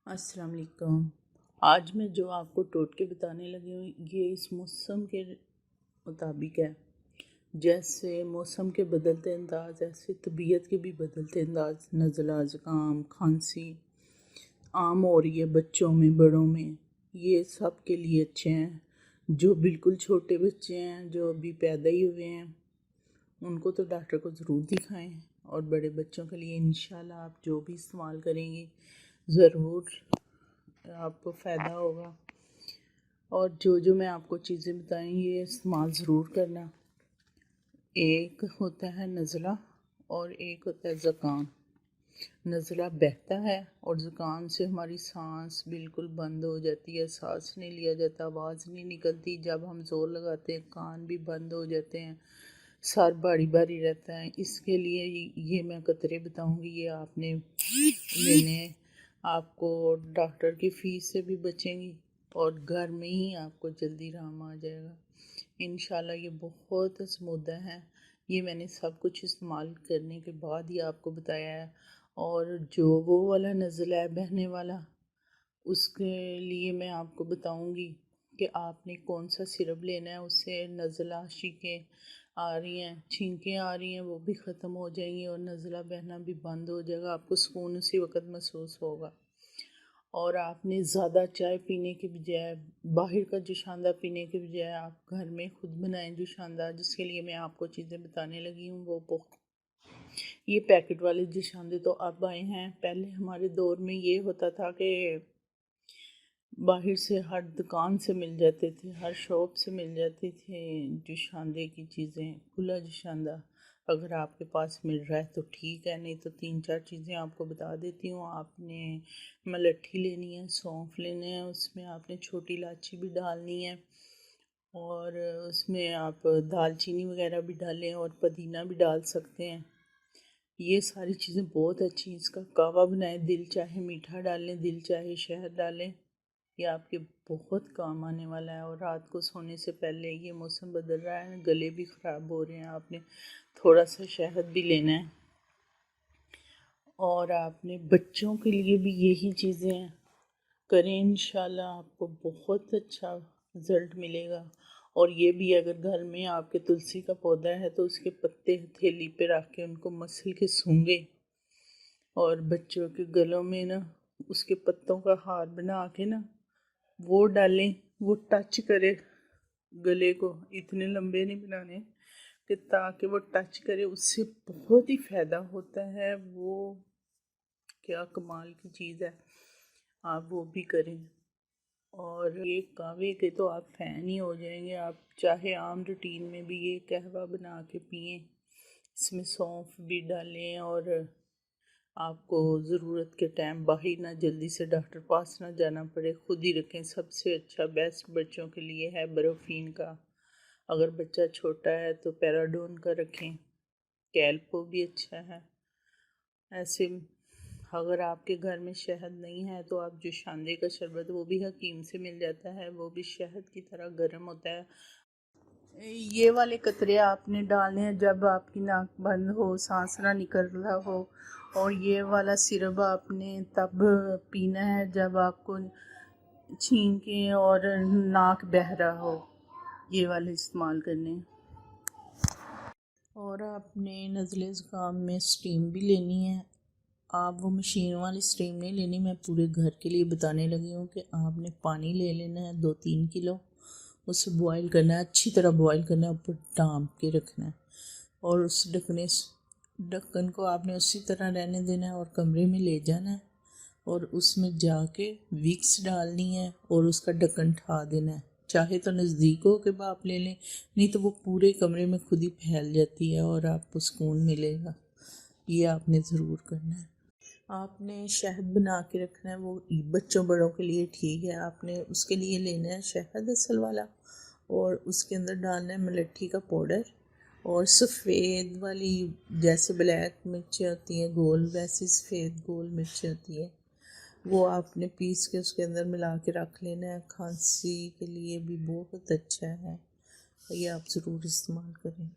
अस्सलाम वालेकुम। आज मैं जो आपको टोटके बताने लगी हूँ ये इस मौसम के मुताबिक है। जैसे मौसम के बदलते अंदाज ऐसे तबीयत के भी बदलते अंदाज, नज़ला, ज़ुकाम, खांसी आम हो रही है बच्चों में, बड़ों में। ये सब के लिए अच्छे हैं। जो बिल्कुल छोटे बच्चे हैं, जो अभी पैदा ही हुए हैं, उनको तो डॉक्टर को ज़रूर दिखाएं। और बड़े बच्चों के लिए इंशाल्लाह आप जो भी इस्तेमाल करेंगे ज़रूर आपको फ़ायदा होगा। और जो मैं आपको चीज़ें बताई ये इस्तेमाल ज़रूर करना। एक होता है नज़ला और एक होता है ज़ुकाम। नज़ला बहता है और ज़ुकाम से हमारी सांस बिल्कुल बंद हो जाती है, सांस नहीं लिया जाता, आवाज़ नहीं निकलती। जब हम ज़ोर लगाते हैं कान भी बंद हो जाते हैं, सर भारी भारी रहता है। इसके लिए ये मैं कतरे बताऊंगी, ये आपने लेने। आपको डॉक्टर की फ़ीस से भी बचेंगी और घर में ही आपको जल्दी आराम आ जाएगा इंशाल्लाह। ये बहुत आज़मूदा है। ये मैंने सब कुछ इस्तेमाल करने के बाद ही आपको बताया है। और जो वो वाला नज़ला है बहने वाला, उसके लिए मैं आपको बताऊंगी कि आपने कौन सा सिरप लेना है। उससे नज़ला, छींकें आ रही हैं, छींकें आ रही हैं, वो भी ख़त्म हो जाएंगी और नज़ला बहना भी बंद हो जाएगा। आपको सुकून उसी वक्त महसूस होगा। और आपने ज़्यादा चाय पीने के बजाय, बाहर का जुशांदा पीने के बजाय आप घर में खुद बनाएं जुशांदा। जिसके लिए मैं आपको चीज़ें बताने लगी हूँ वो ये पैकेट वाले जुशांदे तो अब आए हैं। पहले हमारे दौर में ये होता था कि बाहर से हर दुकान से मिल जाते थे, हर शॉप से मिल जाती थी जुशांदे की चीज़ें, खुला जुशांदा। अगर आपके पास मिल रहा है तो ठीक है, नहीं तो 3-4 चीज़ें आपको बता देती हूँ। आपने मलट्ठी लेनी है, सौंफ लेने हैं, उसमें आपने छोटी इलायची भी डालनी है और उसमें आप दालचीनी वगैरह भी डालें और पुदीना भी डाल सकते हैं। ये सारी चीज़ें बहुत अच्छी हैं। इसका कावा बनाएं, दिल चाहे मीठा डालें, दिल चाहे शहद डालें। ये आपके बहुत काम आने वाला है। और रात को सोने से पहले, ये मौसम बदल रहा है, गले भी ख़राब हो रहे हैं, आपने थोड़ा सा शहद भी लेना है। और आपने बच्चों के लिए भी यही चीज़ें करें, इंशाल्लाह आपको बहुत अच्छा रिज़ल्ट मिलेगा। और ये भी अगर घर में आपके तुलसी का पौधा है तो उसके पत्ते हथेली पे रख के उनको मसल के सूंघे और बच्चों के गलों में ना उसके पत्तों का हार बना के ना वो डालें। वो टच करे गले को, इतने लंबे नहीं बनाने कि ताकि वो टच करे। उससे बहुत ही फ़ायदा होता है। वो क्या कमाल की चीज़ है, आप वो भी करें। और ये कहवे के तो आप फ़ैन ही हो जाएंगे। आप चाहे आम रूटीन में भी ये कहवा बना के पिएं, इसमें सौंफ भी डालें। और आपको ज़रूरत के टाइम बाहर ना जल्दी से डॉक्टर पास ना जाना पड़े, खुद ही रखें। सबसे अच्छा बेस्ट बच्चों के लिए है बरोफीन का। अगर बच्चा छोटा है तो पैराडोन का रखें। कैल्पो भी अच्छा है। ऐसे अगर आपके घर में शहद नहीं है तो आप जुशांदे का शरबत, वो भी हकीम से मिल जाता है, वो भी शहद की तरह गर्म होता है। ये वाले कतरे आपने डालने हैं जब आपकी नाक बंद हो, सांस ना निकल रहा हो। और ये वाला सिरप आपने तब पीना है जब आपको छींकें और नाक बह रहा हो, ये वाले इस्तेमाल करने हैं। और आपने नज़ले ज़ुकाम में स्टीम भी लेनी है। आप वो मशीन वाली स्टीम नहीं लेनी, मैं पूरे घर के लिए बताने लगी हूँ कि आपने पानी ले लेना है 2-3 किलो, उसे बॉईल करना है, अच्छी तरह बॉईल करना है, ऊपर ढाँप के रखना है। और उस ढक्कन को आपने उसी तरह रहने देना है और कमरे में ले जाना है और उसमें जाके विक्स डालनी है और उसका ढक्कन उठा देना है। चाहे तो नज़दीक हो के भाप ले लें, नहीं तो वो पूरे कमरे में खुद ही फैल जाती है और आपको सुकून मिलेगा। ये आपने ज़रूर करना है। आपने शहद बना के रखना है, वो बच्चों बड़ों के लिए ठीक है। आपने उसके लिए लेना है शहद असल वाला और उसके अंदर डालना है मलट्ठी का पाउडर और सफ़ेद वाली, जैसे ब्लैक मिर्चें होती हैं गोल, वैसी सफ़ेद गोल मिर्चें होती है, वो आपने पीस के उसके अंदर मिला के रख लेना है। खांसी के लिए भी बहुत अच्छा है, ये आप ज़रूर इस्तेमाल करें।